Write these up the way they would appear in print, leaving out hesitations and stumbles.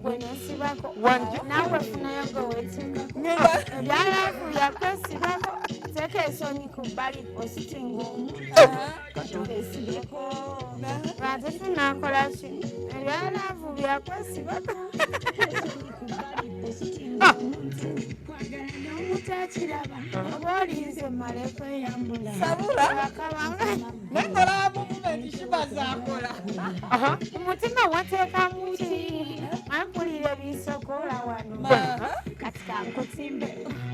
gwe nesibako Wanje. nawe funayo gwe wetinga ebyalafu byakwesibako teeka ensonyi ku bbali ositinga katubesibeko ate tunakola ki ebyalafu byakwesibako mutakiraba oba olinze mmale kweyambula nengola movement Sheebah zakola umutima wateekamu ki ampulira ebisokola wano kati kankusimbe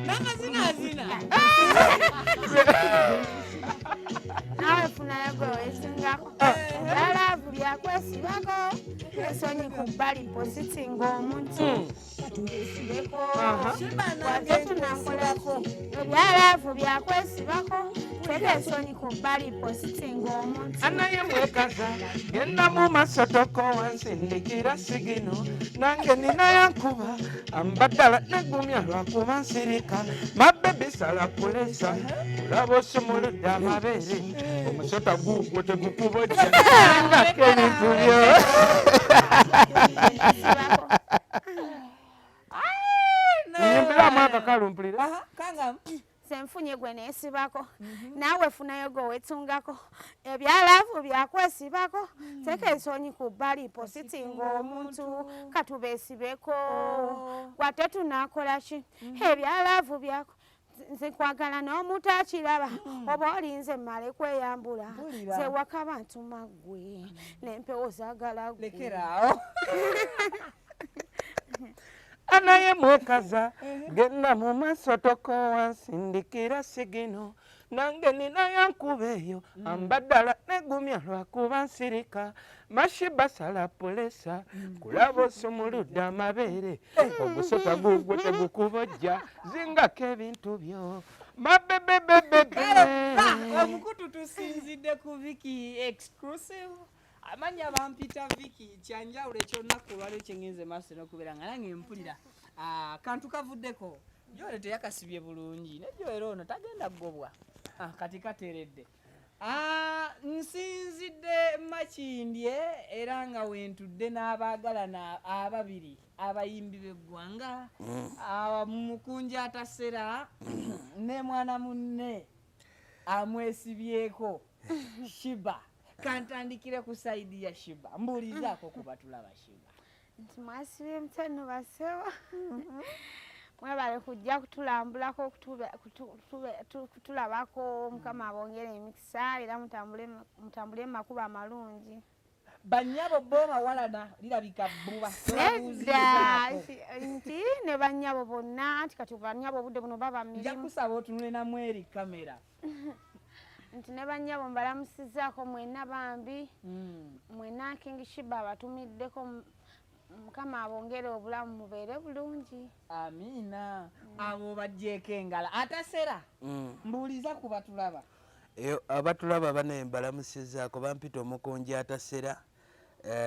nangazina nawe funayo gwe wesingako ebyalaavu byakwesibako ensonyi ku bbali positinga omuntu katubesibeko wate tunankolako ebyalaavu byakwesibako teeka ensonyi ku bbali positinga omuntu anaye mwekaza genda mu maaso toko wansindikira sigino nange ninayankuba ambaddala negumya lwakuba nsirika mabbebi sala pulesa olaba osumuludde amabeere omusota gugwo tegukubojja ngako ebintu byo nyimbiramu akakalu mpulira senfunye gwe neesibako naawe funayo gwe wetungako ebyalaavu byakwesibako teeka ensonyi ku bbali positinga omuntu katubesibeko gwate tunakola ki ebyalaavu byako nze kwagala n'omuntu akiraba oba olinze mmale kweyambula nze wakaba ntuma ggwe n'empewo zaagala ggwe lekeraawo anaye mwekaza genda mu maaso toko wansindikira sigino nange ninayankuba eyo ambaddala negumya lwakuba nsirika mashiba sala pulesa kulaba osumuludde amabeere ogusota gugwo tegukubojja zingako ebintu byo mabebebebebe omukutu tusinzidde ku Viki exclusive amanya bampita Viki kyanjawulo ekyolunaku olwaliwo kyengenze maaso n'okubeera nga nange mpulira kantu kavuddeko Joole teyakasibye bulungi nejoero ono tagenda ggobwa kati kateredde nsinzidde makindye era nga wentudde n'abaagalana ababiri abayimbi b'eggwanga Mukunja atasera ne mwana munne amwesibyeko Sheebah kantandikire ku saidi ya Sheebah mbuulizaako ku batulaba Sheebah nti mwasibye mutano basewa mwebale kujja kutulambulako kutulabako mukama abongere emikisa era mutambule mu makubo amalungi bannyabo bo bawalana lirabika buba nedda nti ne bannyabo bonna nti kati bannyabo obudde buno baba mirimu njakusaba otunule na mweri kamera nti ne bannyabo mbalamusizaako mwenna Bambi mwenna King Sheebah abatumiddeko mukama abongere obulamu mubeere bulungi amiina abo bajjeeko engala atasera mbuuliza ku batulaba abatulaba bane mbalamusizaako bampita Mukunja atasera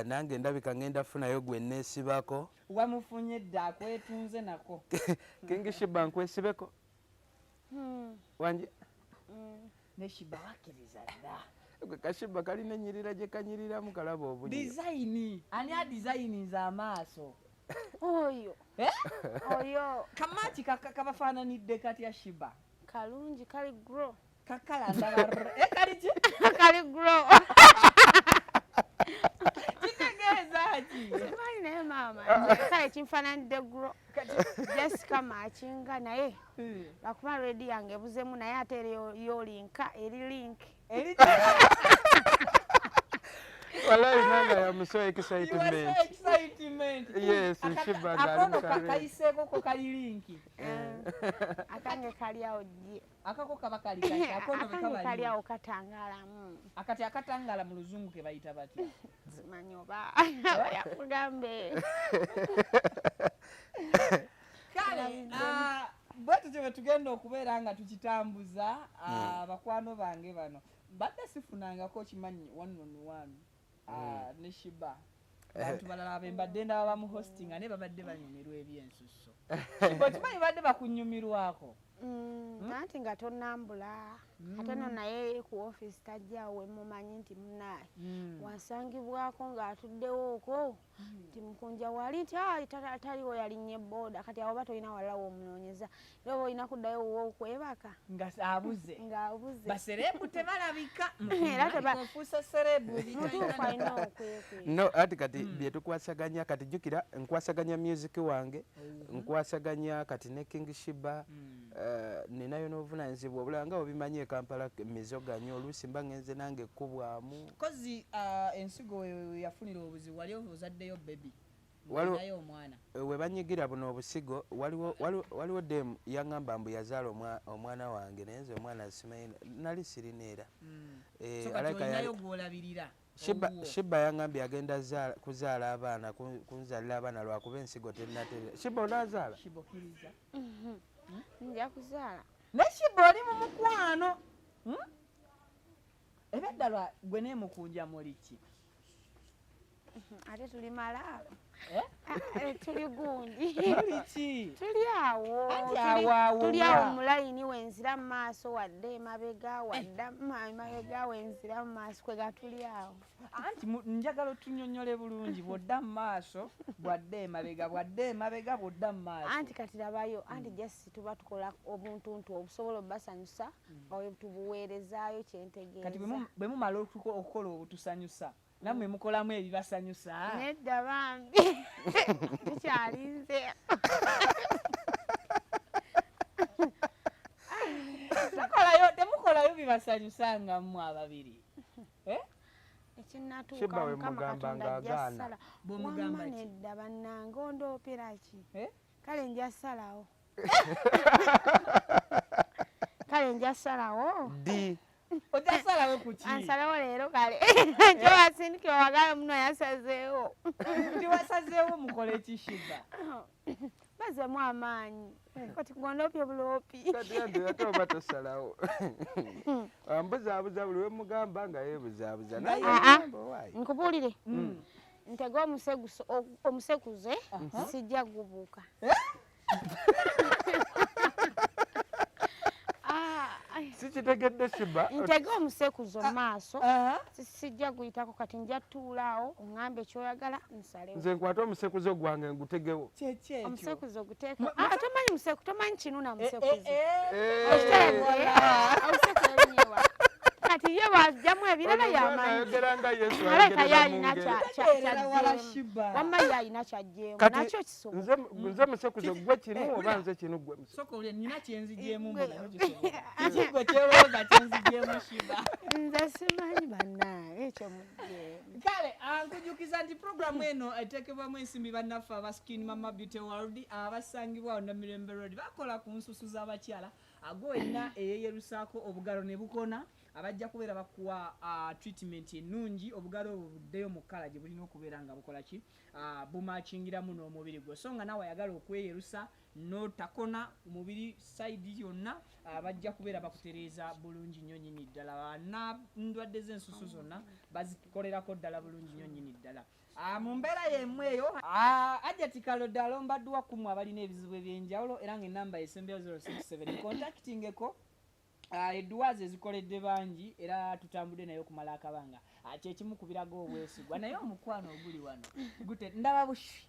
nange ndabika ngenda funayo gwe neesibako wamufunye dda akwetunze nako King Sheebah nkwesibeko wanje ne Sheebah wakkiriza dda gwe kashiba kalina enyirira gye kanyiriramu kalaba obulyo dizayini ani adizayiniza amaaso oyo oyo kamaaki kabafaananidde katya Sheebah kalungi kali grow kakalanda kali ki kali grow kitegeeza ki simanyi naye maama kale kinfaananidde grow Jessica maakinga naye lwakuba redi yange ebuzeemu naye ate yolinka eri link wallahi nanga ya muso excitement yes Sheebah akono kakayiseeko ko kali linki akange kali awo gye akako kaba kali kati akono akange kali awo katangalamu akati akatangala mu luzungu ke bayita batya zimanyi oba yakugambe kale bwetyo kye tugenda okubeera nga tukitambuza bakwano bange bano badde sifunangako kimanyi one ne Sheebah bantu balala bembadde ndaba bamuhostinga ne babadde banyumirwa ebyensusso kimanyi badde bakunyumirwako anti nga tonambula ate no naye ku office tajjawo mumanyi nti munaye wasangibwako ng'atuddewo okwo nti Mukunja wali nti taliwo yalinnya boda kati awo batolina walawo omunoonyeza era oba olina kuddayo wuwo okwebaka ng'abuze ng'abuze baserebu tebalabika era ofuusa serebu mutuufu alina okwekwe no ati kati byetukwasaganya kati jjukira nkwasaganya music wange nkwasaganya kati ne King Sheebah ninayo n'obuvunaanyizibwa obulala nga obimanyi e Kampala mizoganya oluusi mba ngenze nange ekkubwamu kozi ensigo we yafunira obuzibu wali ozaddeyo bebi naye omwana we banyigira buno obusigo waliwo demu yaŋŋamba mbu yazaala omwana wange naye nze omwana simanyi nali sirina era olinayo gw'olabirira Sheebah yaŋŋambye agenda kuzaala abaana kunzalira abaana lwakuba ensigo tennaterera Sheebah onaazaala nja kuzaala ne Sheebah oli mu mukwano ebyadalwa gwe ne Mukunja muli ki ate tuli malaalo tuli gundi ki tuli awo tuli awo mulayini wenzira mu maaso wadde emabega wadde emabega wenzira mu maaso kwega tuli awo anti njagala otunyonyole bulungi bwodda mu maaso bwadde emabega bwodda mu maaso anti kati labayo anti jasi tuba tukola obuntuntu obusobola obbasanyusa tubuweerezaayo kyentegeeza kati bwe mumala okukola obutusanyusa nammwe mukolamu ebibasanyusa nedda bambi tukyalinze temukolayo bibasanyusa nga mmwe ababiri ekinatuuka mukama katonda ajjasala wamma nedda bannange ondoopera ki kale njasalawo kale njasalawo di ojasalawo kuki ansalawo leero kale njo wasindikira wagala muno yasazeewo ndi wasazeewo mukole ki Sheebah bazemu amaanyi kati gondoopye buloopi kati yadde ate oba tosalawo ambuzaabuza buli we mugamba nga yeebuzaabuza nkubuulire ntege omusekuze sijja gubuuka sikitegedde Sheebah ntege omusekuzo mu maaso sijja guyitako kati nja tuulaawo oŋŋambe ekyoyagala nsalewo nze nkwate omusekuzo gwange ngutegewo omusekuzo guteeke tomanyi musekuzo tomanyi kinuna musekuzo kati ye bwajjamu ebirala yamanyialeka yalina wamma yalina kyajjeemu nakyo kisobola nze musekuzo gwe kinu oba nze kinu gwe sokolye nina kyenzijjeemu ekigwe kyewooza kyenzijjeemu Sheebah nze simanyi bannange ekyo mujjeemu kale nkujjukiza nti puroguramu eno eteekebwamu ensimbi bannaffe abaskini mama beauty world abasangibwa onda Mirembe Road bakola ku nsusu z'abakyala agolina eyeyerusaako obugalo ne bukona abajja kubeera bakuwa treatment ennungi obugalo obuddeyo mu kkala gye bulina okubeera nga bukola ki bumakingiramu n'omubiri gwe so nga nawe ayagala okweyerusa notakona omubiri sayidi yonna bajja kubeera bakutereeza bulungi nnyo nnyini ddala ndwadde z'ensusu zonna bazikolerako ddala bulungi nnyo nnyini ddala mu mbeera yemu eyo ajja tikalo ddala ombaddwa kumu abalina ebizibu ebyenjawulo era ng'ennamba esembeyo 067 contactingeko edduwazi ezikoledde bangi era tutambudde naye okumala akabanga kyekimu ku birago obwesigwa naye omukwano oguli wano gute ndaba bushi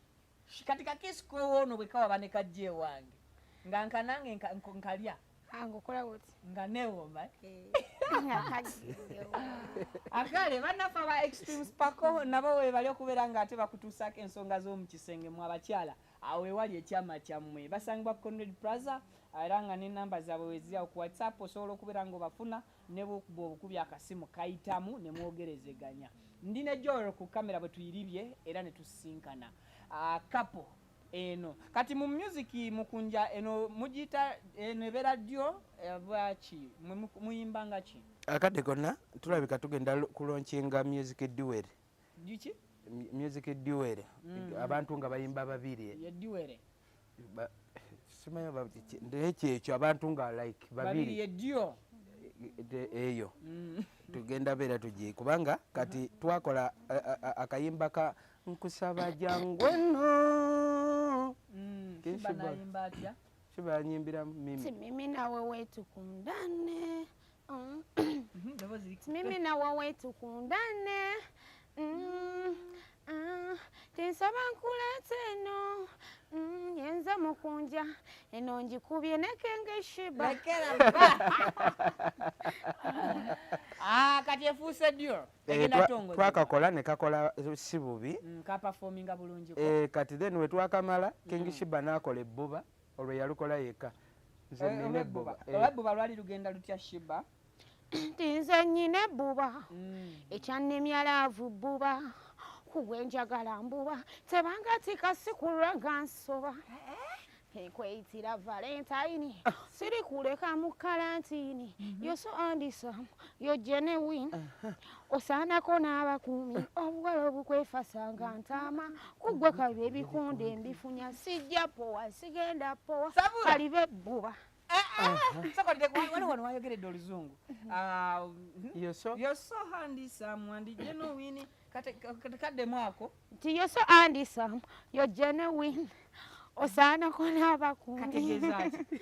kati kakisi kowoono bwe kawa bane kajje wange nga nkanange nkalya ngokola buti nga neewoma akale bannaffe aba extreme sparkle nabo we bali okubeera nga ate bakutuusaako ensonga z'omu kisenge mu abakyala awo ewali ekyama kyammwe basangibwa Conrad Plaza era nga n'ennamba zaabwe wezira ku WhatsApp osobola okubeera ng'obafuna ne bwokuba obukubi akasimu kayitamu ne mwogerezeganya ndi ne Joel ku kamera bwe tuyiribye era ne tusisinkana kapo eno kati mu music Mukunja eno mugiyita eno ebeera ddyo bwaki muyimbanga ki akadde konna tulabika tugenda kulonkinga music duel diki music duel abantu nga bayimba babiri ye duel simanyi ekyekyo abantu nga like babiri edyo eyo tugenda beera tugi kubanga kati twakola akayimba ka nkusaba jangwe no Sheebah nayimba atya Sheebah yanyimbira mimi. Mimi nawe wetukundane. Mimi nawe wetukundane. Tinsaba nkulete eno. Yenza Mukunja eno njikubye nekenge Sheebah. Kati efuuse dio. Twakakola ne kakola si bubi. Ka performinga bulungi ko. Kati then we twakamala King Sheebah n'akola ebbuba olwo yalukola yekka. Nze nina ebbuba. Ebbuba lwali lugenda lutya Sheebah? Nze nnyina ebbuba. Ekyannemya laavu bbuba. Kugwenjagala mbuba. Tebanga tikasikulwa nga nsoba. Kweyitira Valentine. Siri kuleka mu karantini. You're so handsome. You're genuine. Osaanako n'abakuumi. Obuwala obukwefasanga ntaama. Kugwe kabe ebikonde mbifunya. Sijja powa, sigenda powa. Kalibe ebbuba. Wano wayogeredde oluzungu. You're so handsome and genuine. Kadde mwako. You're so handsome. You're genuine. Osaanako n'abakuumi. Kategeeza ati.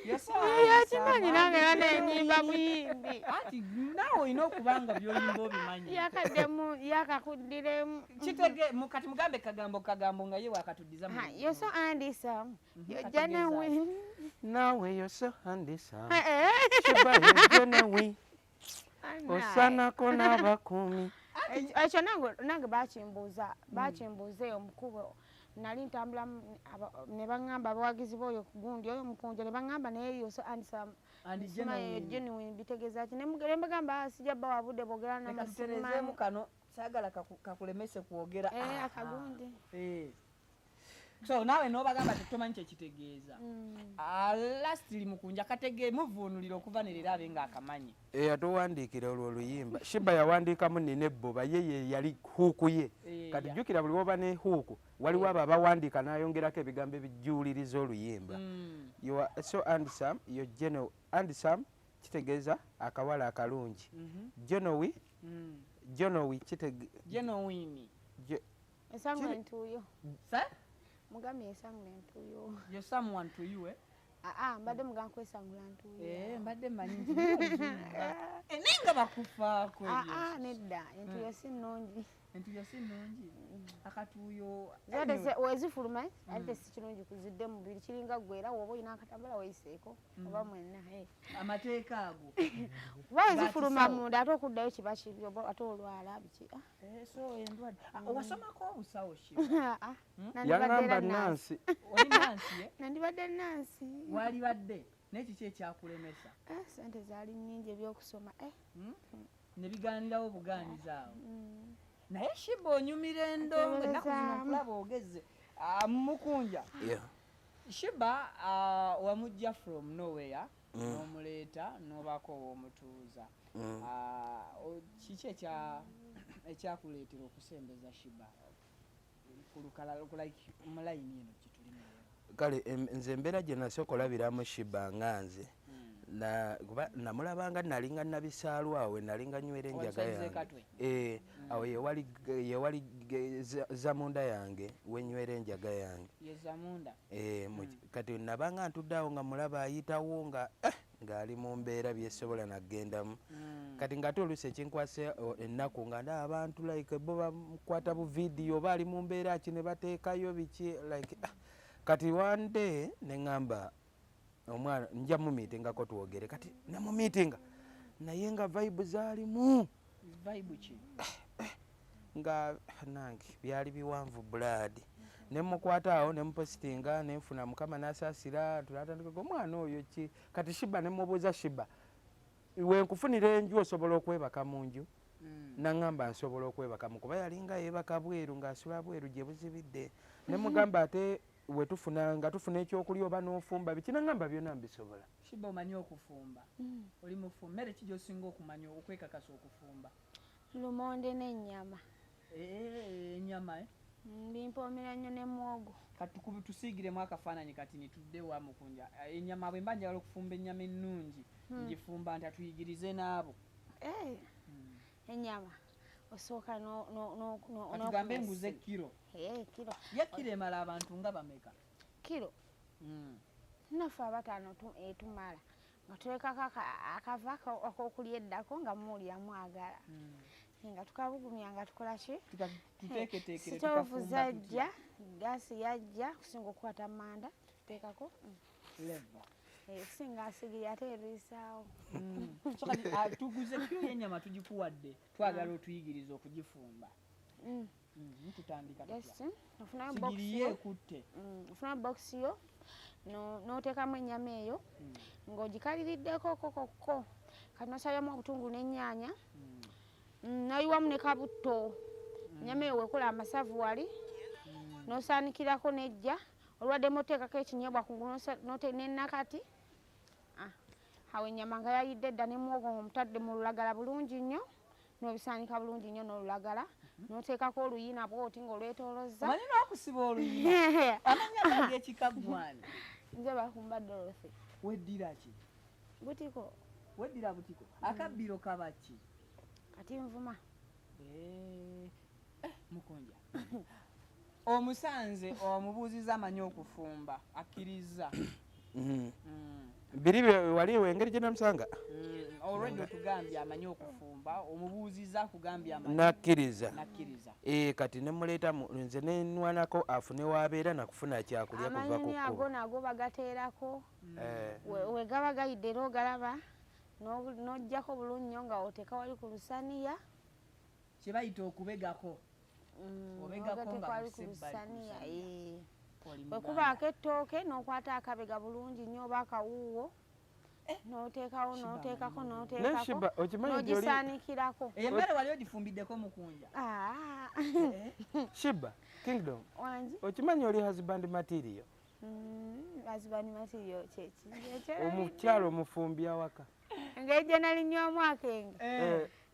Yakimanyi nange banenyimba muyimbi. Ati naawe olina okubanga by'oyimba obimanyi. Yakaddemu yakakuddiremu. Kati mugambe kagambo nga ye wakatuddiza mu. You're so handsome. You're genuine. Nawe you're so handsome. Sheebah you're genuine. Osaanako n'abakuumi. Ekyo nange bakimbuuza omukubo. Nali ntambula ne baŋŋamba abawagizi b'oyo gundi oyo Mukunja ne baŋŋamba naye you're so handsome. Genuine bitegeeza ki ne mbagamba sijja bba wabudde boogera n'amasimu kano saagala kakulemese kwogera. Akagundi. So naawe n'obagamba tomanyi kye kitegeeza. Lastly Mukunja muvuunulira okuva ne leero abe ng'akamanyi. Yatowandiikira olwo oluyimba. Sheebah yawandiikamu nina ebbuba ye yali huuku ye. Kati jjukira buli woba ne huuku waliwo abo abawandiika n'ayongerako ebigambo ebijjuuliriza oluyimba. You are so handsome, you're genuine. Handsome kitegeeza akawala akalungi. Genuine kitegeeza. Genuine. Esangu entuuyo. Sir? Mugambe esangu entuuyo. You're someone to you, eh? Mbadde mugamba kwesangula ntuuyo. Mbadde mmanyi nti nenga bakufaako. Nedda entuuyo si nnungi. Entuuyo si nnungi. Akatuuyo wezifuluma ate si kirungi kuzidde mu mubiri kiringa ggwe era woba olina akatambala weeyiseeko oba mwenna. Amateeka ago. Wezifuluma munda ate okuddayo kiba kibi oba ate olwala biki. So endwadde. Wasomako obusawo ki? Yangamba Nansi. Oli Nansi? Nandibadde Nansi. Walibadde n'ekiki ekyakulemesa? Sente zaali nnyingi ebyokusoma. Ne bigaanirawo bugaaniza awo. Naye Sheebah onyumira endongo ennaku zino nkulaba ogezze. Mukunja. Sheebah wamujja from nowhere n'omuleeta n'obaako ow'omutuuza. Kiki ekyakuleetera okusembeza Sheebah ku lukalala mu layini eno gye tulina? Kale nze embeera gye nasooka olabiramu Sheebah nga nze namulabanga nalinga nabisaalwawe nalinga nywera enjaga yange. Awo yewali zamunda yange wenywera enjaga yange. Kati nabanga ntudde awo nga mulaba ayitawo ng'ali mu mbeera byesobola nagendamu. Kati ngate oluusi ekinkwasa ennaku nga ndaba abantu like bo bamukwata bu vidiyo oba ali mu mbeera ki ne bateekayo biki like kati one day ne ŋŋamba omwana nja mu miitingako twogere kati ne mu miitinga naye nga vibe zaalimu. Vibe ki? Nga nange byali biwanvu blood. Ne mukwata awo ne mupositinga ne nfuna Mukama n'asaasira tulatandika omwana oyo ki. Kati Sheebah ne mubuuza Sheebah iwe nkufunira enju osobola okwebaka mu nju? Naŋŋamba nsobola okwebaka mu kuba yalinga yeebaka bweru ng'asula bweru gye buzibidde. Ne mugamba ate we tufuna ekyokulya oba n'ofumba biki naŋŋamba byonna mbisobola. Sheebah omanyi okufumba? Oli mufumba mmere ki gy'osinga okumanya okwekakasa okufumba? Lumonde n'ennyama. Ennyama Mbimpomera nnyo ne mwogo. Kati tusiigiremu akafaananyi kati nitudde wa Mukunja. Ennyama bwe mba njagala okufumba ennyama ennungi ngifumba nti atuyigirize n'abo. Ennyama osooka tugambe nguze kiro. Kiro. Ye kiro emala abantu nga bameka? Kiro naffe abataano etumala nga tulekako akava akokulya eddako nga muwulira mwagala nga tukabugumya nga tukola ki sitoovu zajja gaasi yajja kusinga okukwata manda tuteekako kusinga asigiri ate erwisaawo tuguze kiro y'ennyama tugikuwadde twagala otuyigiriza okugifumba tutandika sigiri ekutte ofuna bokisi yo n'oteekamu ennyama eyo ng'ogikaliriddeko kokko kati nosalyamu obutungulu n'ennyaanya n'oyiwamu ne kabutto ennyama eyo wekola amasavu wali n'osaanikirako n'ejja olwaddemu oteekako ekinyeebwa kungulu n'ennakati awo ennyama nga yayidde edda ne muwogo ng'omutadde mu lulagala bulungi nnyo n'obisaanika bulungi nnyo n'olulagala n'oteekako oluyina bw'oti ng'olwetoolozza omanyi n'okusiba oluyina amanya g'ekikaggwani nze bakumba Dorothy weddira ki butiko weddira butiko akabbiro kaba ki kati nvuma Mukunja omusanze omubuuziza amanyi okufumba akkiriza biri waliwo engeri gye namusanga already otugambye amanyi okufumba omubuuziza akugambye amanyi nakkiriza kati nemuleeta nze nenwanako afune wabeera nakufuna kyakulya kuva amanyini ago nago bagateerako we gaba gayidde era ogalaba n'oggyako bulungi nnyo nga oteeka wali ku lusaniya kye bayita okubegako obegako nga lusaniya wekubaako ettooke n'okwata akabega bulungi nnyo oba akawuuwo n'oteekawo n'oteekako n'ogisaanikirako emmere wali ogifumbideko Mukunja Sheebah Kingdom okimanyi oli husband material husband material kyeki omukyalo omufumbi awaka engeri gye nalinnyomu akenge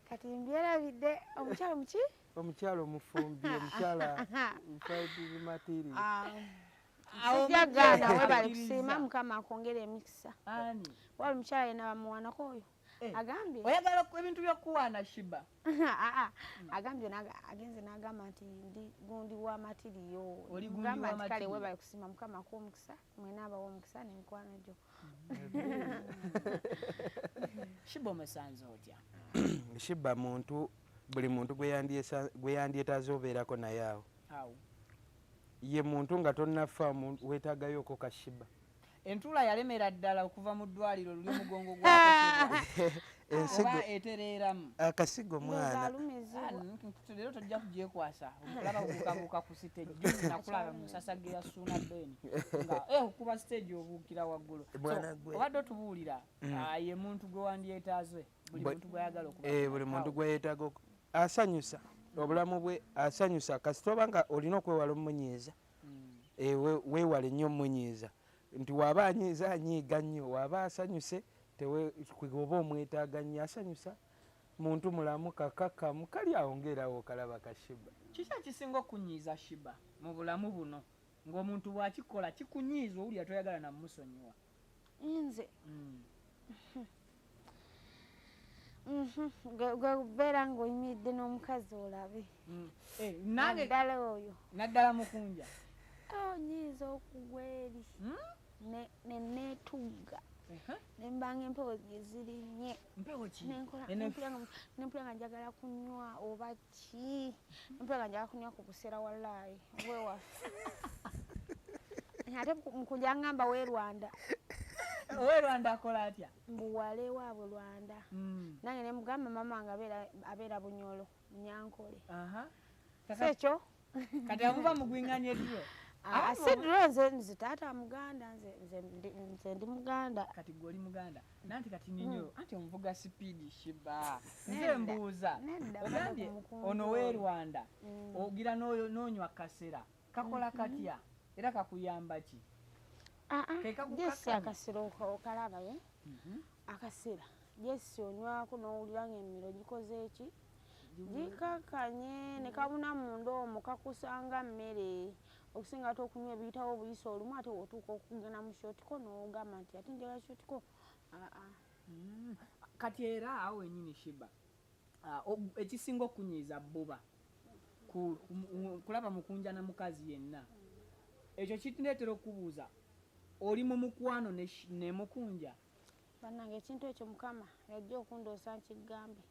kati mbyerabidde omukyalo muki omukyalo omufumbi omukyala mfaidizi material sijjagaana webali kusiima mukama akwongera emikisa wali omukyala yena bamuwanako oyo agambye oyagala ebintu by'okuwaana Sheebah agambye agenze n'agamba nti ndi gundi wa matiriyo gamba nti kale webali kusiima mukama akw'omukisa mwena abawa omukisa n'emikwano gyo Sheebah omusanze otya Sheebah muntu buli muntu gwe yandyetaaze obeerako naye awo ye muntu nga tonnafa weetaagayoko ka Sheebah entula yalemera ddala okuva mu ddwaliro luli omugongo gwaoba etereeramu akasigo mwana leero tojja kugyekwasa okulaba kubukabuuka ku siteegi nakulaba musasage ya suuna beni nga okuba siteegi obuukira waggulu obadde otubuulira ye muntu gwe wandyetaaze buli muntu gwayagala okuba buli muntu gweyeetaaga asanyusa obulamu bwe asanyusa kasita oba nga olina okwewala omunyiiza weewale nnyo omunyiiza nti waba anyiiza anyiiga nnyo waba asanyuse oba omwetaaga nnyo asanyusa muntu mulamu kakakamu kali awo ngerawo okalaba ka Sheebah kiki ekisinga okunyiiza Sheebah mu bulamu buno ng'omuntu bw'akikola kikunyiiza owulira toyagala namusonyiwa nze gwe kubeera ng'oyimiridde n'omukazi olabe naddala oyo naddala Mukunja onyiiza okugwa eri neneetugga nembanga empewo gyezirinnye nempula nga njagala kunywa oba ki nempula nga njagala kunywa ku buseera wallaayi obwewaffe ate Mukunja aŋŋamba w'e Rwanda owe Rwanda akola atya mbuwale waabwe Rwanda nange ne mugamba mama wange abeera Bunyolo Munyankole sekyo kati amuva mugwinganye ddulo si ddulo nze taata muganda nze ndi muganda kati gwoli muganda nanti kati ninyo anti omuvuga sipiidi Sheebah nze mbuuza ogambye ono w'e Rwanda ogira n'onywa kasera kakola katya era kakuyamba ki jesi akasera okalaba akasera jesi onywako n'owulira ng'emmiro gikoze eki gikakanye ne kabuna munda omwo kakusanga mmere okusinga ate okunywa ebiyitawo obuyisa olumu ate wotuuka okugenda mu shotiko n'ogamba nti ate njagala shotiko kati era awo wennyini Sheebah ekisinga okunyiiza bbuba kulaba Mukunja na mukazi yenna ekyo kituleetera okubuuza oli mu mukwano ne Mukunja. Bannange ekintu ekyo Mukama yajja okundoosa nkigambe.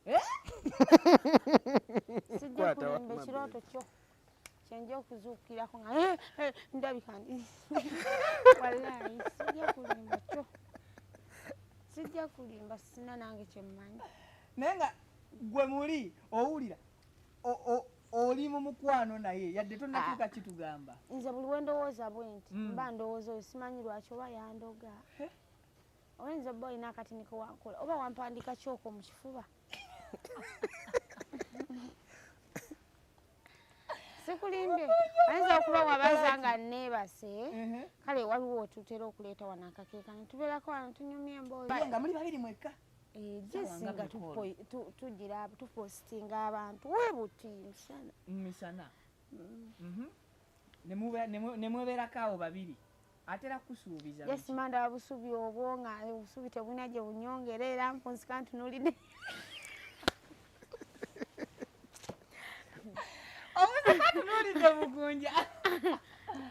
Sijja kulimba ekirooto kyo kyenja okuzuukirako nga ndabika ndi wallaahi sijja kulimba sina nange kyemmanyi. Naye nga gwe muli owulira oli mu mukwano naye yadde tonnatuuka kitugamba. Nze buli we ndowooza bwe nti mba ndowooza oyo simanyi lwaki oba yandoga. Oyinza obba olina akatini ke wankola oba wampandika kyoko mu kifuba. Sikulimbye ayinza okuba wabaza nga neebase kale waliwo tutera okuleeta wano akakeeka ne tubeerako wano tunyumya emboozi. Nga muli babiri mwekka. Jesinga tugira tupostinga abantu webuti misana. Ne mwebeerako awo babiri. Atera kusuubiza. Yes manda busubi obwo nga obusubi tebuna gye bunyongera era mpunsika ntunulidde. Tunulidde Mukunja.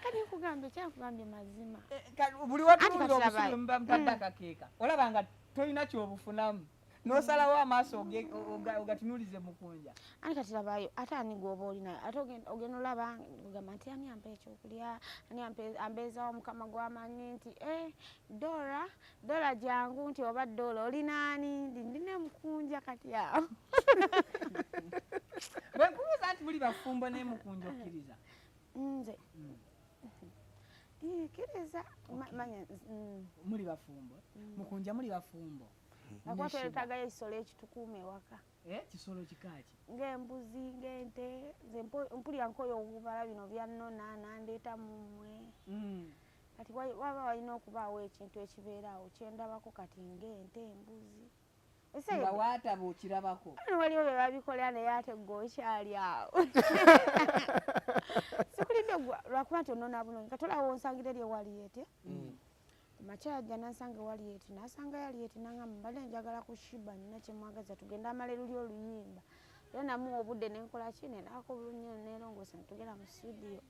Kati nkugambye kyakugambye mazima. Buli watunulidde obusubi mutadde akakeeka. Olaba nga tolina kyobufunamu. N'osalawo amaaso ogatunulize Mukunja. Ani kati labayo ate ani gwoba olina ate ogenda olaba ogamba nti ani ampa ekyokulya ani ambeezawo mukama gwamanyi nti dola jangu nti oba dola olina ani ndine Mukunja kati awo. Bwe nkubuuza nti muli bafumbo ne Mukunja okkiriza? Nze kkiriza manya muli bafumbo Mukunja muli bafumbo. Nakwatwetagayo ekisolo ekitukuuma ewaka. Kisolo kikaaki? Ng'embuzi ng'ente nze mpulira nkoyo obubala bino byannona nandeeta mumwe. Kati waba walina okubaawo ekintu ekibeeraawo kyendabako kati ng'ente embuzi. Nga waataba okirabako. Ano waliwo be babikolera naye ate gwe okyali awo. Sikulidde lwakuba nti onona bulungi katolawo onsangire eri ewaliyeti. Makyajja nansanga ewaliyeti nasanga yaliyeti nangamba mbadde njagala ku Sheebah nina kyemwagaza tugenda amala luli oluyimba. Era namuwa obudde nenkola ki nenaako bulungi nerongoosa netugenda mu studio.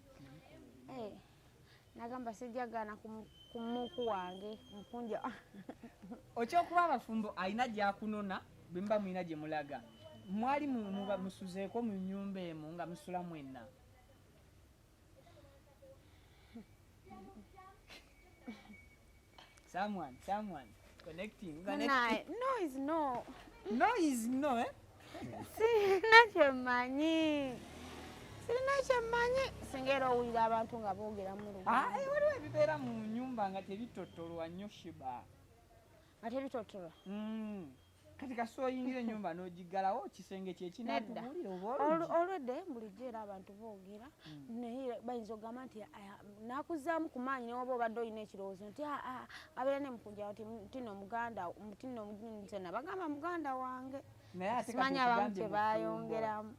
Nagamba sijjagaana ku muku wange Mukunja. Okyokuba abafumbo alina gyakunona bwe mba mulina gye mulaga. Mwali musuzeeko mu nnyumba emu nga musula mwenna. Someone connecting. No is no. No is no, eh? Sirina kyemmanyi singa era owulira abantu nga boogera mu Luganda. Waliwo ebibeera mu nnyumba nga tebitottolwa nnyo Sheebah. Nga tebitottolwa? Kati kasita oyingira ennyumba n'ogiggalawo kisenge kyekinatubulira oba olwedde bulijjo era abantu boogera naye bayinza okugamba nti nakuzaamu ku maanyi newoba obadde olina ekirowoozo nti abeera ne Mukunja tino Muganda tino nzena bagamba Muganda wange simanyi abamu tebayongeramu.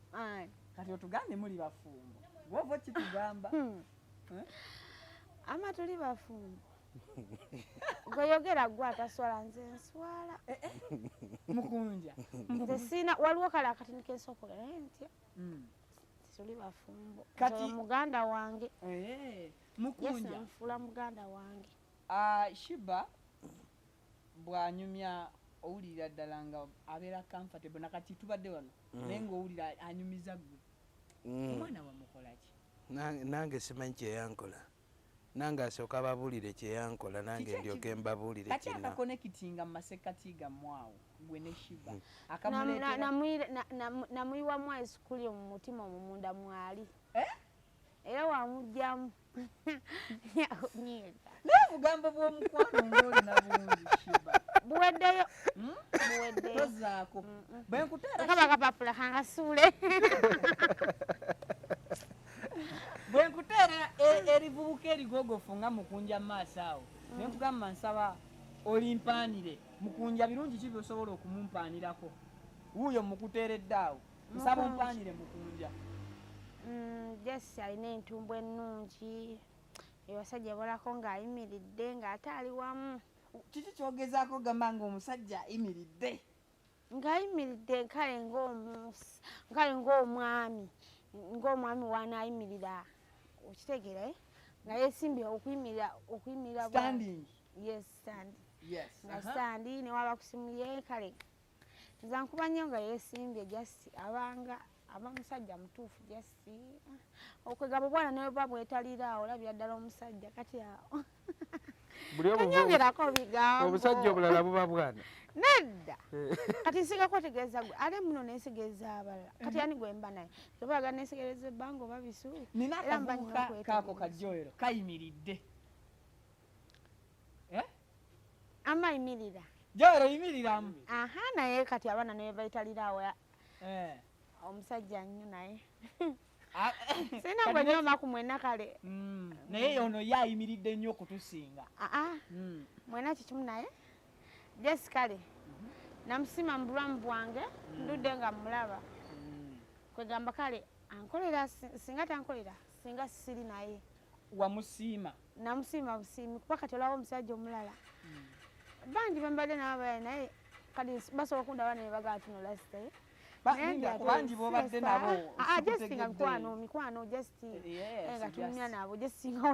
Kati otugambe muli bafumbo gwova kitugamba ama tuli bafumbo gweyogera gwe ataswala nze nswala. Mukunja nze sina waliwo kale akatini kensooka naye ntya tuli bafumbo kati Muganda wange. Mukunja nfula Muganda wange. Sheebah bw'anyumya owulira ddala nga abeera comfortable nakati tubadde wano naye ng'owulira anyumiza gwe omwana wamukola ki? Nange simanyi kyeyankola nange asooka babuulire kyeyankola nange ndyoke mbabuulire kati akakonekitinga mu masekati gammwe awo gwe ne Sheebah namuyiwamu esukuli mu mutima omumunda mwali era wamugjamu naye bugambo bw'omukwano ng'olina bulungi Sheebah buweddeyo tozaako bwe nkuteera kaba kapapula kangasuule bwe nkuteera erivubuka erigogofu nga Mukunja mu maaso awo ne nkugamba nsaba olimpanire Mukunja birungi ki byosobola okumumpanirako wuuyo mukuteeredde awo nsaba ompanire Mukunja. Jesi alina entumbu ennungi abasajja bolako ng'ayimiridde ng'ate ali wamu. Kiki kyogezaako gamba ng'omusajja ayimiridde? Ng'ayimiridde kale ng'omwami wanayimirira okitegeera nga yesimbye okuyimirira standing. Yes, standing. Yes. Nga standing ne waba kusimuye kale. Nza nkuba nnyo nga yesimbye just abanga musajja mutuufu just okwegamba bwana naye babwetalira awo olabira ddala omusajja kati awo. Nyongerako bigambo. Obusajja obulala buba bwana. Nedda. Kati nsiga kwetegereza gwe ate muno nesigeza abalala. Kati yani gwe mba naye. Tobaga nesigereza ebbango babisu. Nina akavubuka kaako kajjoero kayimiridde. Ama yimirira. Joero yimiriramu. Aha naye kati abaana ne bayitalira awo. Omusajja nnyo naye. Sina gwe nyoma ku mwena kale. Naye ono yayimiridde nnyo okutusinga. Mwena kikimu naye. Just kale. Namusima mu bulamu bwange ndudde nga mulaba. Kwegamba kale ankolera singa tankolera singa siri naye. Wamusiima. Namusiima busiimi kuba kati olaba omusajja omulala. Bangi bambadde n'abaye naye kati basobola okundaba ne bagaa tuno lasita. Bangi bobadde nabo. Just nga mikwano just nga tumya nabo just nga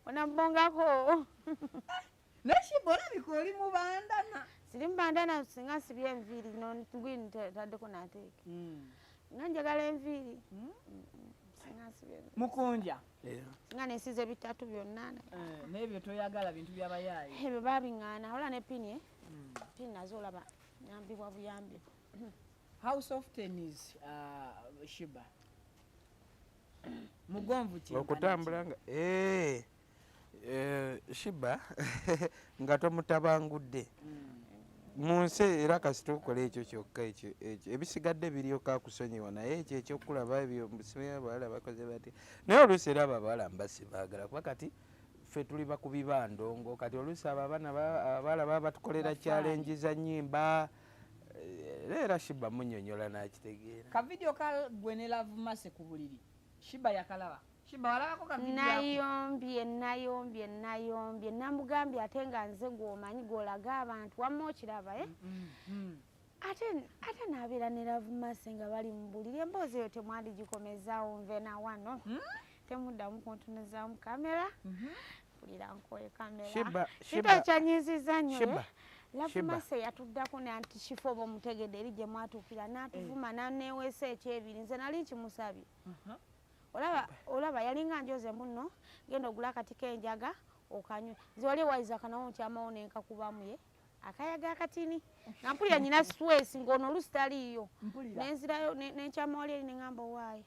onambongako. Neshiba olabika oli mubandana. Siri mubandana singa sibye enviiri no ngwini taddeko nateeke. Nga njagala enviiri. Mukunja. Nga nesize bitatu byonna. N'ebyo toyagala bintu byabayaayi. Ebyo babiŋŋaana ola ne pini pini nazo olaba nyambibwa buyambi. How often is Sheebah? Mugonvu ki? Okutambula nga Sheebah nga tomutabangudde. Mu nsi era kasita okola ekyo kyokka ekyo ebisigadde biryoka akusonyiwa naye ekyo ekyokulaba ebyo musibe abawala bakoze bati naye oluusi era abawala mbasi baagala kuba kati ffe tuli bakubiba ndongo kati oluusi abawala baba batukolera challenge za nnyimba era Sheebah munnyonnyola n'akitegeera. Ka video ka gwe ne Love Mase ku buliri Sheebah yakalaba. Sheebah walabako ka video nayombye namugambye ate nga nze gw'omanyi gw'olaga abantu wamma okiraba ate n'abeera ne Love Mase nga bali mu buliri emboozi eyo temwali gikomezaawo nve na wano temuddamu kuntunuzaamu kamera pulira nkoye kamera kitokyanyizizza nnyo Love Mase yatuddako ne anti kifo oba omutegedde eri gye mwatuukira n'atuvuma n'aneeweesa ekyebiri nze nali nkimusabye. Olaba yalinga njoze muno genda ogula akati k'enjaga okanywa nze wali wayiza kanawo ntyamawo nenkakubamu ye akayaga akatini nga mpulira nyina stress ng'ono oluusi taliiyo nenzirayo nenkyama wali eri neŋŋamba owaaye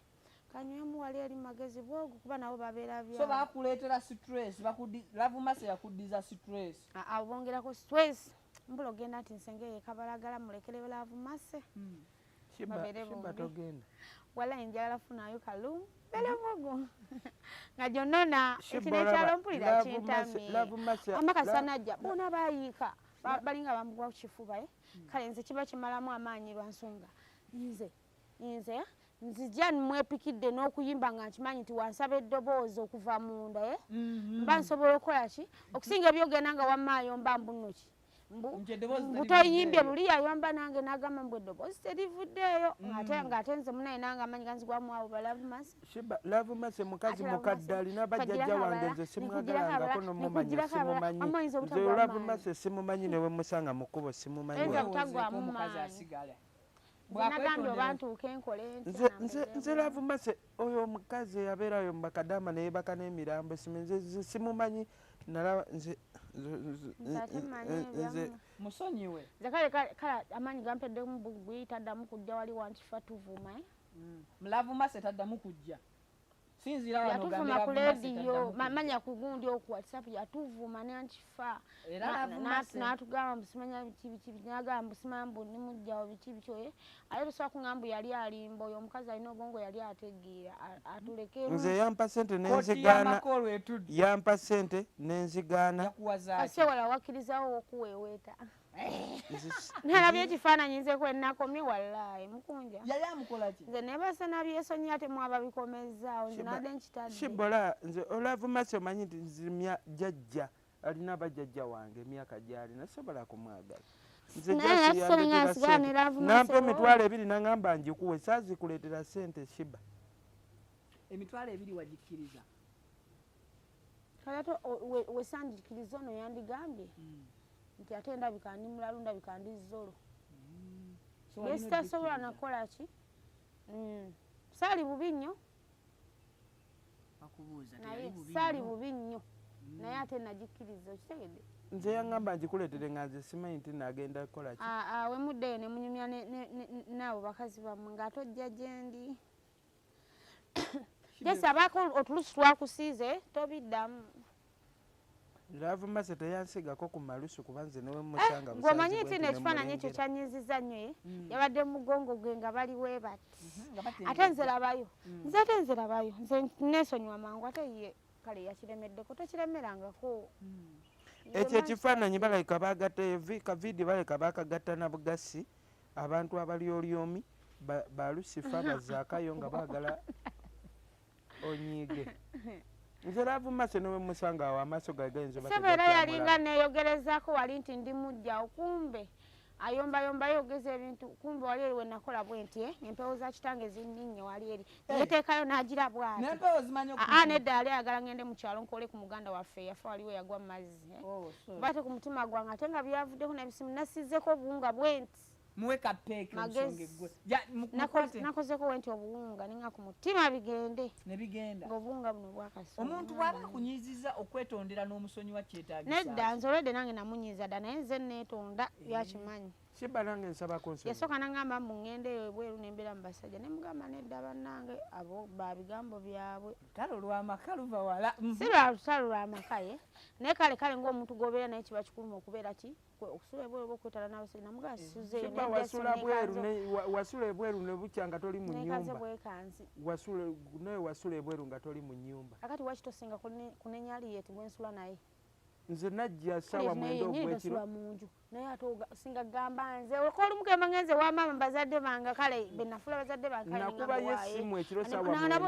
kanywemu wali eri magezi bwogu kuba nabo babeera byawo. So bakuleetera stress Love Mase yakuddiza stress. Bongerako stress mbula ogenda nti nsengeye kabalagala mulekere Love Mase. Sheebah togenda. Wala njagala funayo kalumu belemugu nga gyonnona ekinekyalo mpulira kintamye amakasa najja bona bayiika balinga bamugwa ku kifuba kale nze kiba kimalamu amaanyi lwa nsonga nze nzija mwepikidde n'okuyimba nga nkimanyi nti wansaba eddoboozi okuva munda mba nsobola okukola ki okusinga ebyogenda nga wammaayo mba mbunoki butoyimbye luli yayomba nange n'agamba mbwe eddoboozi terivuddeeyo ng'ate nze munaye nange amanyi ganzigwamu abo ba Love Mase. Love Mase mukazi mukadde alina bajjajja wange nze simwagalangako nomumanyi simumanyi nze Love Mase simumanyi newe musanga mu kkubo simumanyi nze Love Mase oyo omukazi eyabeerayo mu bakadama neyebaka n'emirambo nze simumanyi nalaba nze musonyiwe kale amaanyi gampedde mu bugwi taddamu kujja wali wankifa tuvuma Love Mase taddamu kujja sinzira wano yatuvuma ku lediyo manya ku gundi oku WhatsApp yatuvuma nankifa n'atugamba mbusimanya biki n'agamba mbusimanya mbu nimujjawo biki ate tosobola kuŋŋamba yali alimba oyo omukazi alina obwongo yali ategeera atuleke nze yampa ssente n'enzigaana yampa ssente n'enzigaana kase wala wakkirizawo okuweeweeta nalabye ekifaananyi nze kwenakomye wallaahi Mukunja yali amukola ki nze nebasa nabyesonya ate mwaba bikomezaawo nze nadde nkitadde Sheebah nze Love Mase omanyi nti nzimya jjajja alina abajjajja wange emyaka gy'alina sobola kumwagala nze nampa emitwalo 2 naŋŋamba njikuwe saazikuleetera ssente Sheebah. Emitwalo 2 wagikkiriza kalato wesandikiriza ono yandigambye nti ate ndabika ndi mulalu ndabika ndi zolo sitasobola nakola ki saali bubi nnyo naye saali bubi nnyo naye ate nagikkiriza okitegedde nze yaŋŋamba ngikuleetere nga nze simanyi nti nagenda kukola ki we muddeyo ne munyumya naabo bakazi bammwe ng'atojja gye ndi gyesabaako otulusi twakusiize tobiddamu Love Mase teyansigako ku malusu kuba nze newe musanga busanzi ng'omanyi nti n'ekifaananyi ekyo kyanyiziza nnyo ye yabadde mu mugongo gwe nga bali we bati ate nze labayo nze neesonyiwa mangu ate ye kale yakiremeddeko tokiremerangako ekyo ekifaananyi balabika baagatta kaviidi balabika baakagatta na bugasi abantu abalyolyomi balusifa bazaakayo nga baagala onyiige nze Love Mase newe musanga awo amaaso gae gayinza sebeera yalinga neeyogerezaako wali nti ndi mujja okumbe ayombayomba yogeza ebintu kumbe wali eri we nakola bwe nti empewo za kitange zinninye wali eri yeteekayo n'agira bwati nedda yali ayagala ngende mu kyalo nkole ku muganda waffe yafa waliwo yagwa mu mazzi bate ku mutima gwange ate nga byavuddeko n'ebisimu nasizzeko obuwunga bwe nti muwe kapeeke nakozeko we nti obuwunga ninga ku mutima bigende nebigenda ng'obuwunga buno bwakasoma omuntu bw'aba akunyiiziza okwetondera n'omusonyi wa kyetaagisa nedda nze olwedde nange namunyiiza dda naye nze neetonda byakimanyi Sheebah nange nsabako nsonyi yasooka nangamba mbu ngende eyo ebweru nembeera mu basajja ne mugamba nedda bannange abo ba bigambo byabwe lutalo lw'amaka luva wala si lwa lutalo lw'amaka ye naye kale ng'omuntu gobeera naye kiba kikuluma okubeera ki okusula ebweru oba okwetala n'abasajja namugamba sisuzeeyo wasula ebweru ne bukya nga toli mu nnyumba bwekanzi naye wasula ebweru nga toli mu nnyumba akati waki tosinga kunenyali yeti gwensula naye nze najja ssaawa mwenda ogw'ekiro munju naye ate osinga gamba nze okolumukemba ngenze wamaama bazadde bange kale benafula bazadde bange nakubayo essimu ekiro ssaawa mwenda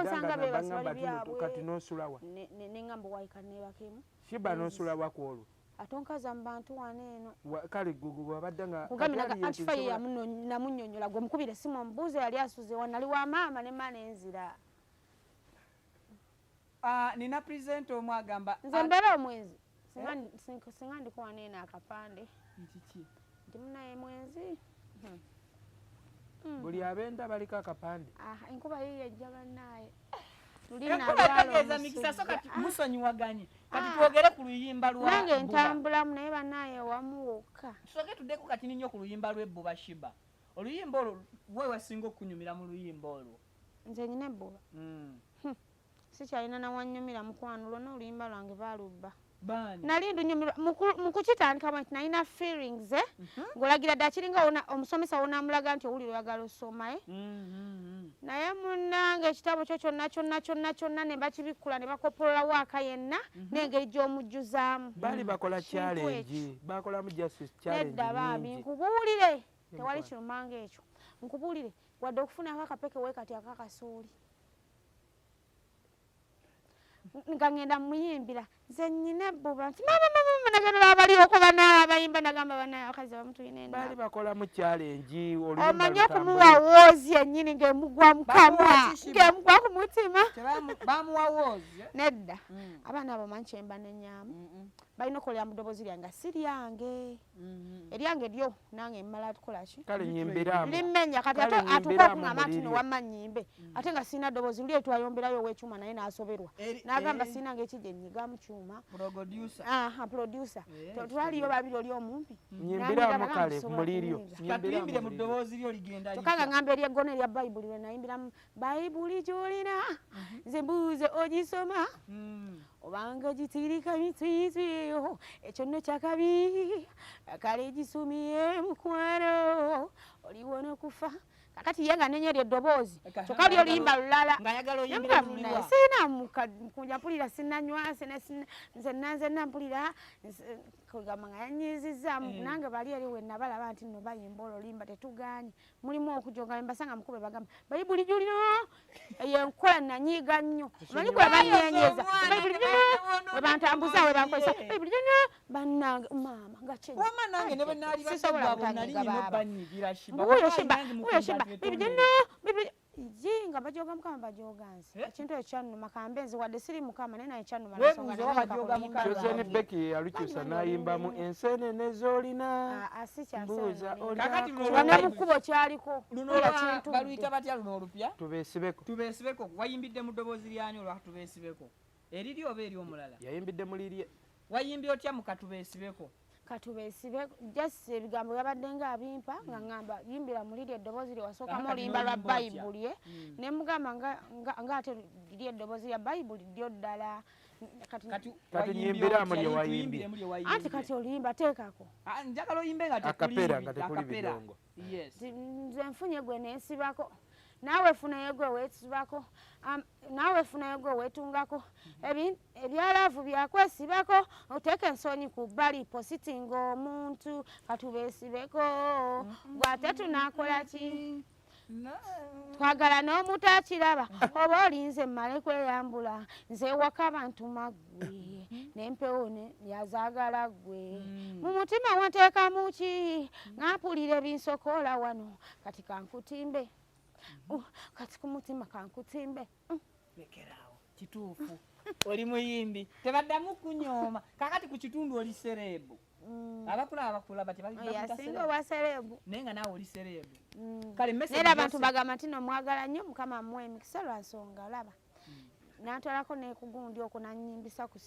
kati n'osulawa neŋŋamba waika nebakemu Sheebah n'osulawa ku olwo ate onkaza mu bantu wano eno kale wabadde nga kugambiraga anti faye namunnyonnyola gwe mukubire essimu omubuuzo yali asuze wanali wa maama ne maana enzira nina purezidenti omu agamba nze mbeera omwezi singa ndikuwa neeno akapande nti munaye mwezi buli abenda baliko akapande enkuba yiyo ejja bannaaye tegeeza mikisa so kati musonyiwaganye kati twogere ku luyimba nange ntambulamu naye bannaaye wamu wokka tusooke tuddeko kati nnyo ku luyimba lw'ebbuba Sheebah oluyimba olwo we wasinga okunyumira mu luyimba olwo nze nyina ebbuba sikyalina nawanyumira mukwano lwonna oluyimba lwange balubba nali ndunyumirwa mu kukitandikamu nti nalina feelings ng'olagira ddala kiringa omusomesa wonamulaga nti owulire oyagala osoma naye munnange ekitabo kyo kyonna ne bakibikkula ne bakopololawo aka yenna n'engeri gy'omujjuzaamu baali bakola challenge bakolamu justice challenge nedda Bambi nkubuulire tewali kirumanga ekyo nkubuulire wadde okufunako akapeke weekati akakasuuli nga ngenda muyimbira nze nnyina ebbuba nti mama nagendera abalioko banaaba abayimba nagamba banaye abakazi bamutuyina enda baali bakola mu challenge omanye okumuwa woozi ennyini ng'emugwa mukamwa ng'emugwa ku mutima bamuwa woozi nedda abaana abo manyi kyemba nenyaamu balina okukolera mu ddoboozi lyange siryange eryange lyo nange mmala tukolaki kale nyimbiramu limmenya kati ate atuka okuŋŋamba nti nowamma nnyimbe ate nga sirina ddoboozi luli etwayomberayo ow'ekyuma naye n'asoberwa n'agamba sirinanga ekijja ennyiga mu kyuma producer twaliyo babiri oli omumpi nyimbiramu kale muliryo katuyimbire mu ddoboozi lyo ligenda tokanga ngamba eryeggono erya bayibuli lwe nayimbiramu bayibuli gy'olina nze mbuuze ogisoma obanga gitirika mitwitwiyo ekyo nno kyakabi akale gisumiye mukwano oliwona kufa kakati ye nga nenye lyo ddoboozi kyokka lyo luyimba lulala sirina mukunja mpulira sinanywa nze nanzenna mpulira kugamba nga yanyiizizaamu nange bali eri we nabalaba nti nno bayimba olwo limba tetuganye mulimu okujonga mbasanga mukube bagamba bayibuli gyulina eyo enkola nanyiiga nnyo omanyi gwe banyenyeeza bayibuli gyulina we bantambuza we bankozesa bayibuli gyulina bannange maama nga wama nange ne bwe naali basobwa nali nyina obanyigira Sheebah Sheebah bayibuli gyulina jinga bajoga mukama bajoganze ekintu ekyannuma kambenzi wadde siri mukama naye naye kyannuma Chosen Becky alukyusa n'ayimbamu enseenene z'olina mbuuza ne mukubo kyaliko baluyita batya luno olupya tubeesibeko wayimbidde mu ddoboozi lyani olwa tubeesibeko eriri oba eri omulala yayimbidde mu lirye wayimbye otya mu katubeesibeko katubeesibe just ebigambo yabadde nga abimpa nga ŋŋamba yimbira mu liri eddoboozi lye wasookamu oluyimba lwa bayibuli ne mugamba nga ate liri eddoboozi lya bayibuli ddyo ddala kati nyimbiramu lye wayimbye anti kati oluyimba teekako njagala oyimbe nga tekuli bidongo nze nfunye gwe neesibako naawe funayo gwe weesibako naawe funayo gwe weetungako ebyalaavu byakwesibako oteeka ensonyi ku bbali positinga omuntu katubeesibeko gwate tunaakola ki twagala n'omuntu akiraba oba olinze mmale kweyambula nze ewaka abantu maggwe n'empewo yazaagala ggwe mu mutima wanteekamu ki ŋampulira ebinsokoola wano kati kankutimbe kati ku mutima kankutimbe lekeraawo kituufu oli muyimbi tebaddamu kunyooma kakati ku kitundu oli sereebu abakulaba yasinga owa sereebu naye nga naawe oli sereebu kale naye abantu bagamba nti nomwagala nnyo mukama muwe emikisa lwa nsonga laba nantwalako nekugundi okwo nanyimbisa ku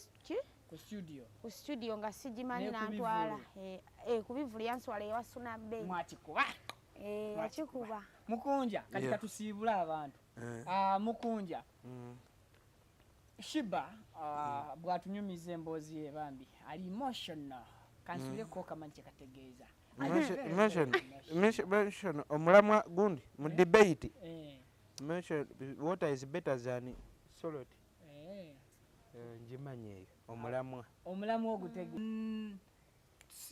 studio nga sigimanyi nantwala ku bivulu yanswala ewasuna bbe mwakikuba yakikuba Mukunja kati katusiibule abantu Mukunja Sheebah bwatunyumiza emboozi ye Bambi ali emotional kansubireko kamanyi kyekategeeza mention omulamwa gundi mu debate mention water is better than salt njimanyi eyo omulamwa ogutege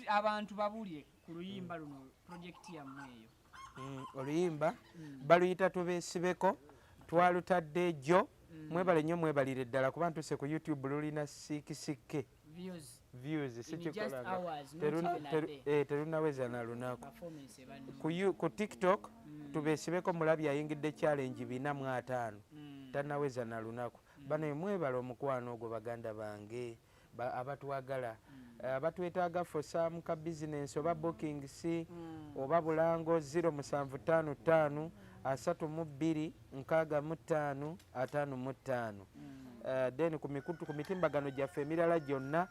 abantu babulye ku luyimba luno projekiti yammwe eyo oluyimba baluyita tubeesibeko twalutadde ejjo mwebale nnyo mwebalire ddala kuba ntuse ku YouTube lulina siikisikke views sikikolanga terunaweza na lunaku ku TikTok tubeesibeko mulabi ayingidde challenge 405 tanaweza na lunaku bano mwebale omukwano ogwo baganda bange abatwagala abatwetaaga for some ka business oba bookings oba bulango 0755 32 65 55 then ku mitimbagano gyaffe emirala gyonna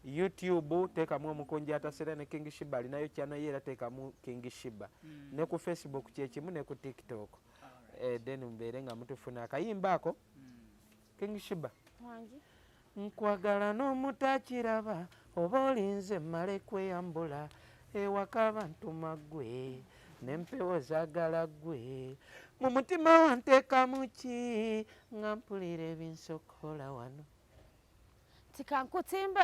YouTube teekamu Omukunja atasera ne King Sheebah alinayo channel ye era teekamu King Sheebah ne ku Facebook kyekimu ne ku TikTok then mbeere nga mutufuna akayimba ako King Sheebah nkwagala n'omutakiraba oba olinze mmale kweyambula ewaka abantu maggwe n'empewo zaagala ggwe mu mutima wanteekamu ki ŋampulira ebinsokola wano tikankutimbe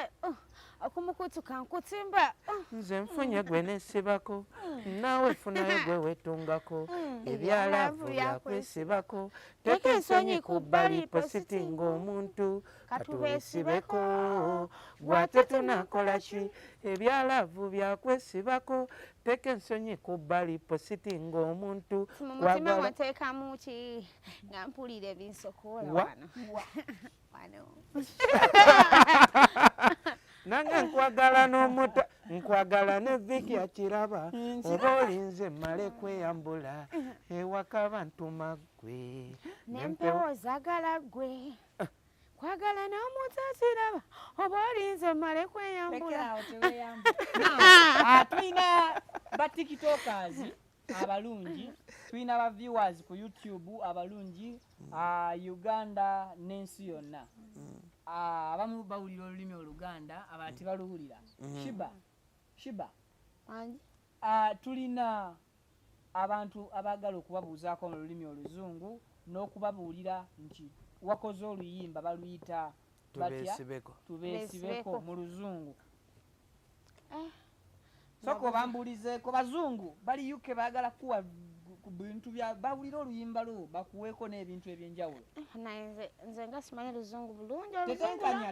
okumukutu kankutimbe nze nfunye gwe neesibako naawe funayo gwe weetungako ebyalaavu byakwesibako teeka ensonyi ku bbali positinga omuntu katubeesibeko gwate tunakola ki ebyalaavu byakwesibako teeka ensonyi ku bbali positinga omuntu mu mutima wanteekamu ki ŋampulira ebinsokoola wano nange nkwagala n'omuta nkwagala ne Viki akiraba oba olinze mmale kweyambula ewaka abantu maggwe n'empewo zaagala ggwe kwagala n'omuntu akiraba oba olinze mmale kweyambula tulina batiktokers abalungi tulina ba viewers ku YouTube abalungi Uganda n'ensi yonna abamu bawulira olulimi Oluganda abalala tebaluwulira Sheebah tulina abantu abaagala okubabuuzaako mu lulimi Oluzungu n'okubabuulira nti wakoze oluyimba baluyita tubeesibeko mu Luzungu soko bambulizeeko bazungu bali UK baagala kuwa ku bintu bya bawulira oluyimba lwo bakuweeko n'ebintu ebyenjawulo nze nga simanyi Luzungu bulungi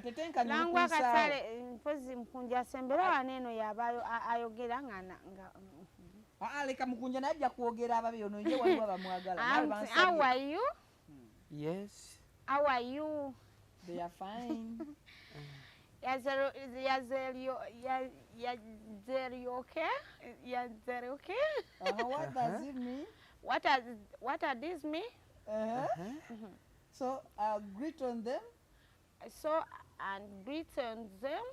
tetenkanya langu akatale mpozi Mukunja asembera wano eno yaba ayogera nga Leka Mukunja najja kwogera ababe ono nje waliwo abamwagala. How are you? Yes. How are you? They are fine. Yazeri okay? Yazeri okay? What does it mean? What does this mean? So greet on them. So and greet on them.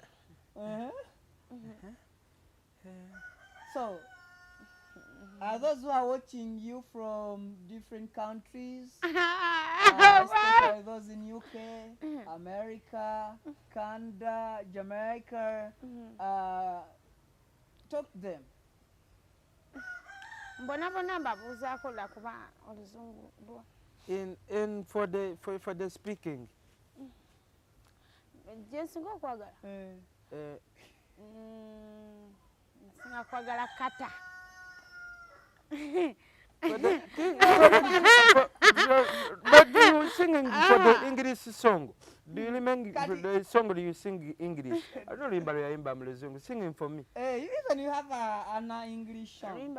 So those who are watching you from different countries, especially those in UK, America, Canada, Jamaica, talk to them. In for the speaking. Kata. But you singing for the English song. Do you remember the song that you sing English? I don't remember singing for me. Even you have an English song.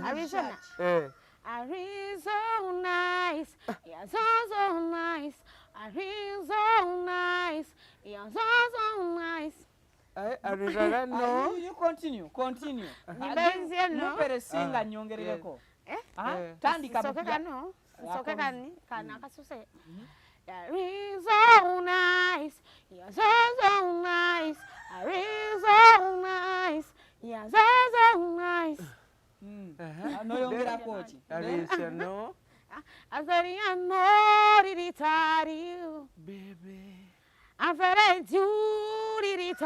Arizona. Arizona nice. Yeah, so nice. Arizona nice. Yeah, so nice. Arizona no. You continue. Mupere singa nyongerereko. Tandika Soka no. Soka kani kana kasuse. Arizona nice. Yeah, so nice. Arizona nice. Yeah, so nice. No yongera kochi. Arizona no. Azariano riritario. Baby. I'm very duty-tari.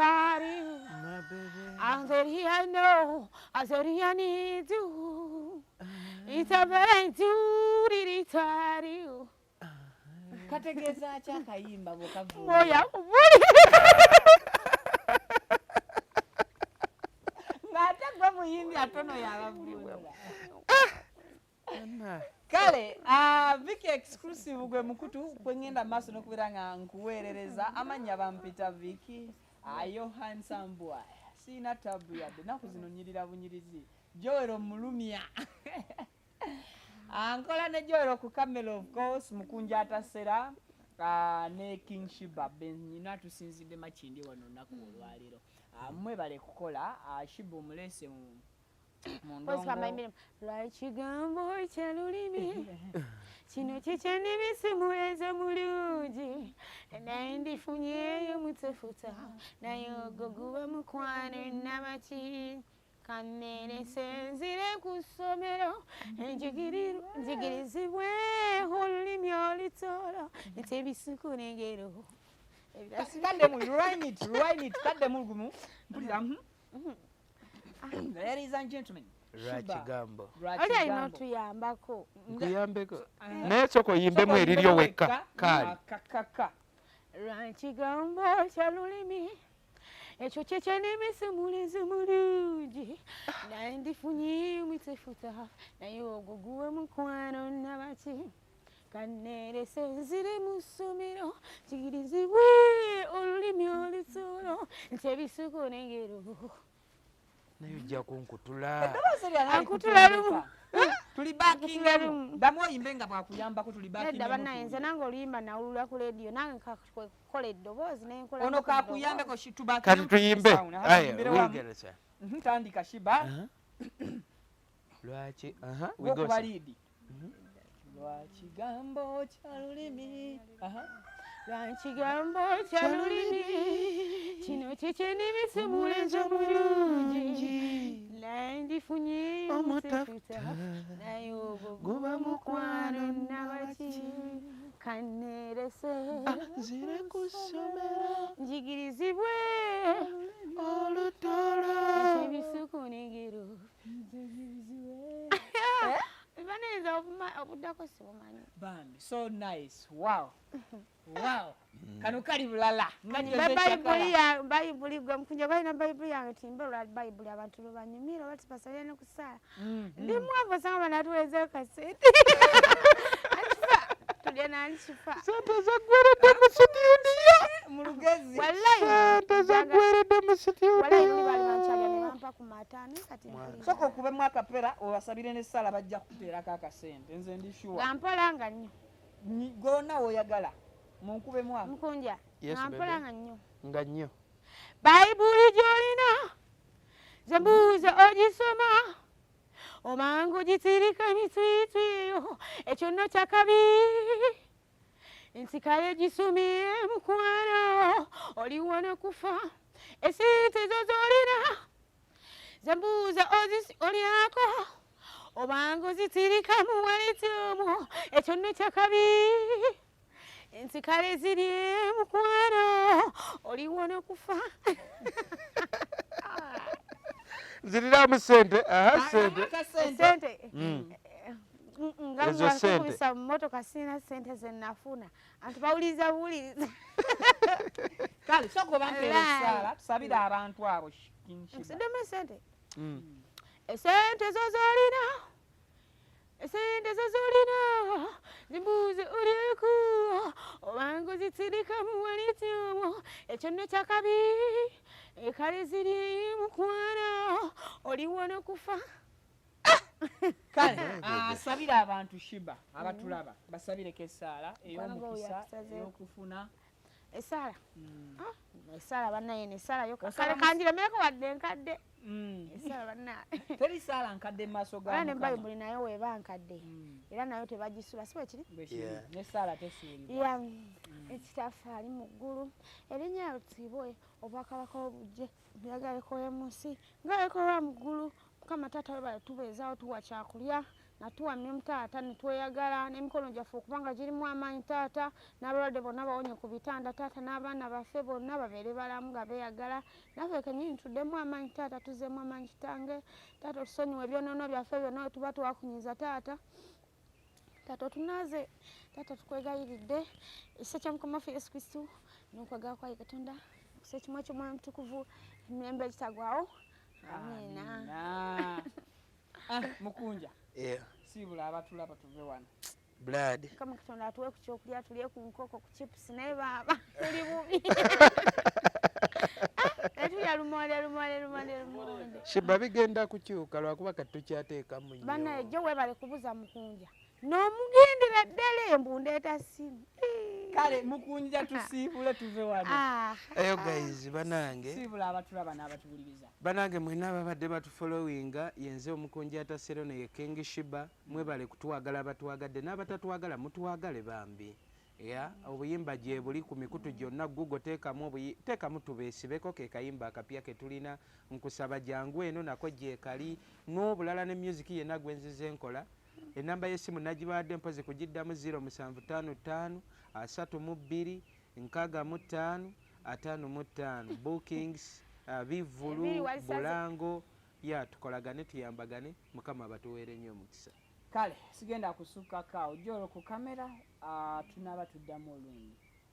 My baby. I'm very I said I need you. It's a very duty-tari. Kategeza chakayimba bokavu. Moya. Ngata gwa muyimbi atono yabavula. Kale, Viki exclusive gwe mukutu kwengenda maso nokubiranga nkuwerereza amanya bampita Viki ayo handsome boy sina tabu yadde naku zino nyirira bunyirizi Joero mulumya ankola ne Joero ku camera of course Mukunja atasera ne King Sheebah bennyina tusinzidde makindi wano naku olwaliro mmwe bale kukola Sheebah mulese mu Lwakigambo kyalulimi kino kikyenimisimuweze mulungi naye ndifunyeyo mutefuta naye ogwo guba mukwano nabaki kannerese nzire ku ssomero njigirizibwe olulimi olutolo etebisuku negero Kande mu rewind it kande mu gumu mpulira Ladies and gentlemen, Rachigambo. Oli alina otuyambako. Nkuyambeko. Naye soko yimbemu eriryo wekka. Kali. Rachigambo kyalulimi. Ekyo kyekyenimisumulizi mulungi. Naye ndifunye mutefuta. Naye ogwo guwe mukwano nabaki. Kannerese nzire mu ssomero. Kigirizibwe olulimi olutolo. Ntebisuku n'engero. Nayo ujja kunkutula. Ankutula lumu. Tuli backinga damu oyimbenga bwakuyambako tuli backinga. Nedda banayenze nange oluyimba nawulula ku radio nange kakola eddoboozi nenkola. Ono kakuyambeko shituba. Kati tuyimbe. Aya, wigeresa. Tandika Sheebah. Lwaki? We go balidi. Lwakigambo kyalulimi. Lwakigambo kyalulimi kino kikyenimisimulizi mulungi naye ndifunye omutefuta naye ogwo guba mukwano nabaki kannerese nzire ku ssomero njigirizibwe olutolo ebisuku n'engero baneza obuddako sibumanyi. Bambi, so nice. Wow. Wow. Kano kali bulala. Bayibuli gwe Mukunja balina bayibuli yange timba olwa bayibuli abantu lubanyumira bati basabye ne kusaala. Ndi mwavu osanga banatuweezeyo kasente. Tulya nali kifa. Sente zaggweredde mu studio. Mulugezi. Wallahi. Sente zaggweredde mu studio. Wallahi bali bankyalya ne bampa ku matano kati soka okubemu akapera obasabire n'essaala bajja kuteerako akasente nze ndi sure gampola nga nnyo gonna woyagala munkubemu ako Mukunja gampola nga nnyo nga nnyo bayibuli gy'olina zembuuza ogisoma omangu gitirika mitwitwiyo ekyo nno kyakabi nsikale gisumye mukwano oliwona kufa esente zo z'olina zembuuza olyako omangu zitirika mu walitumu ekyo nno kyakabi nsikale zirye mukwano oliwona kufa ziriramu sente sente nga kubisa mu motoka sina sente zenafuna antu bawuliriza buwuliriza kale soka bampeera essaala tusabire abantu abo nsidemu sente esente zozolina esente zozolina zimbuuze olyeku obangu zitirika mu walitumu ekyo nno kyakabi ekale ziri mukwano oliwona kufa kale asabire abantu Sheebah abatulaba basabireko essaala ey'omukisa ey'okufuna essaala essaala bannaye nessaala yo kale kanjiremereko wadde nkadde essaala bannaye teri saala nkadde mu maaso ga ne bayibuli nayo weeba nkadde era nayo tebagisula si bwe kiri n'essaala tesuulibwa ekitaffe ali mu ggulu erinnya lutiibwe obwakabaka obujje byagaleko mu nsi ngalekolwa mu ggulu mukama taata webale tubeezaawo tuwa kyakulya natuwa mmemu taata netweyagala n'emikono gyaffe okubanga girimu amaanyi taata n'abalwadde bonna bawonye ku bitanda taata n'abaana baffe bonna babeere balamu nga beeyagala naffe kenyini tuddemu amaanyi taata tuzzeemu amaanyi kitange taata otusonyiwa ebyonoono byaffe byonna we tuba twakunyiza taata taata otunaaze taata tukwegayiridde ekisa kya mukama waffe yesu kristu n'okwagala kwa katonda ekisa kimwe ky'omwoyo mutukuvu emirembe ekitagwawo amiina Mukunja siibula abatulaba tuve wano blood kama katonda atuwe ku kyokulya tulye ku nkoko ku chips naye baba tuli bubi etulya lumonde Sheebah bigenda kukyuka lwakuba kati tukyateekamu nnyo bannaye jjo webale kubuza Mukunja n'omugendera ddala embundeeta simu kale Mukunja tusiibule tuve wano eyo guys banange siibula abatulaba n'abatuwuliriza banange mwena ababadde batufollowinga yenze Omukunja atasero ne King Sheebah mwebale kutwagala abatwagadde n'abatatwagala mutwagale bambi obuyimba gye buli ku mikutu gyonna Google teekamu tubeesibeko ke kayimba akapya ke tulina nkusaba jangu eno nako gyekali n'obulala ne music yenna gwenzize nkola enamba y'essimu nagibaadde mpozi kugiddamu 0755 32 65 55 bookings bivulu bulango tukolagane tuyambagane mukama batuweere nnyo omukisa kale sigenda kusukka kaawo gyolo ku kamera tunaba tuddamu olundi